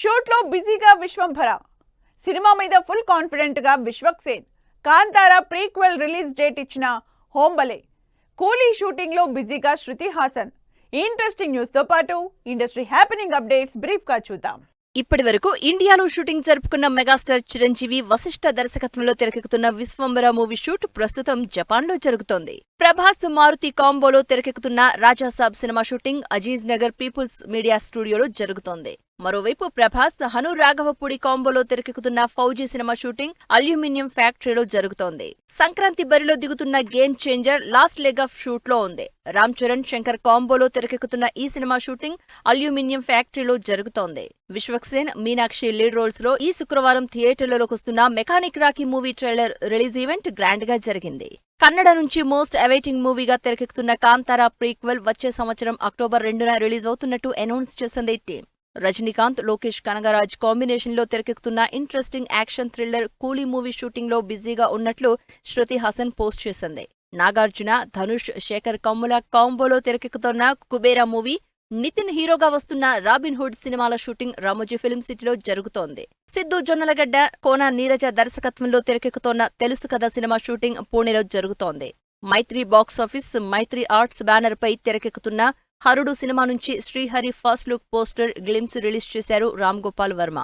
Shoot లో బిజీగా Vishwambhara. Cinema మీద ఫుల్ కాన్ఫిడెంట్ గా Vishwaksen. Kantara prequel release date ఇచ్చిన హోంబలే. కూలీ షూటింగ్ లో బిజీగా శృతి హాసన్. ఇంట్రెస్టింగ్ న్యూస్ తో పాటు ఇండస్ట్రీ హ్యాపెనింగ్ అప్డేట్స్ బ్రీఫ్ గా చూద్దాం. ఇప్పటి వరకు ఇండియాలో షూటింగ్ జరుపుకున్న మెగాస్టార్ చిరంజీవి వశిష్ఠ దర్శకత్వంలో తెరకెక్కుతున్న విశ్వంబర మూవీ షూట్ ప్రస్తుతం జపాన్లో జరుగుతోంది. ప్రభాస్ మారుతి కాంబోలో తెరకెక్కుతున్న రాజాసాబ్ సినిమా shooting Aziz Nagar people's media స్టూడియోలో జరుగుతోంది. మరోవైపు ప్రభాస్ హను రాఘవపూడి కాంబోలో తెరకెక్కుతున్న ఫౌజీ సినిమా షూటింగ్ అల్యూమినియం ఫ్యాక్టరీలో జరుగుతోంది. సంక్రాంతి బరిలో దిగుతున్న game changer last leg of shoot లో ఉంది. రామ్ చరణ్ శంకర్ కాంబోలో తెరకెక్కుతున్న ఈ సినిమా షూటింగ్ అల్యూమినియం ఫ్యాక్టరీలో జరుగుతోంది. విశ్వక్సేన్, మీనాక్షి లీడ్ రోల్స్ లో ఈ శుక్రవారం థియేటర్లలోకి వస్తున్న mechanic Rocky movie trailer release event grand గా జరిగింది. కన్నడ నుంచి మోస్ట్ అవైటింగ్ మూవీగా తెరకెక్కుతున్న కాంతారా ప్రీక్వెల్ వచ్చే సంవత్సరం అక్టోబర్ 2న రిలీజ్ అవుతున్నట్టు అనౌన్స్ చేసింది టీం. రజనీకాంత్, లోకేష్ కనగరాజ్ కాంబినేషన్ లో తెరకెక్కుతున్న ఇంట్రెస్టింగ్ యాక్షన్ థ్రిల్లర్ కూలీ మూవీ షూటింగ్ లో బిజీగా ఉన్నట్లు శృతి హాసన్ పోస్ట్ చేసింది. నాగార్జున, ధనుష్, శేఖర్ కమ్ముల కాంబోలో తెరకెక్కుతున్న కుబేరా మూవీ, నితిన్ హీరోగా వస్తున్న రాబిన్ హుడ్ సినిమాల షూటింగ్ రామోజీ ఫిల్మ్ సిటీలో జరుగుతోంది. సిద్ధు జొన్నలగడ్డ, కోన నీరజ దర్శకత్వంలో తెరకెక్కుతోన్న తెలుసు కథ సినిమా షూటింగ్ పూణేలో జరుగుతోంది. మైత్రి బాక్సాఫీస్, మైత్రి ఆర్ట్స్ బ్యానర్ పై తెరకెక్కుతున్న హరుడు సినిమా నుంచి Srihari first look poster glimpse release చేశారు రామ్ గోపాల్ వర్మ.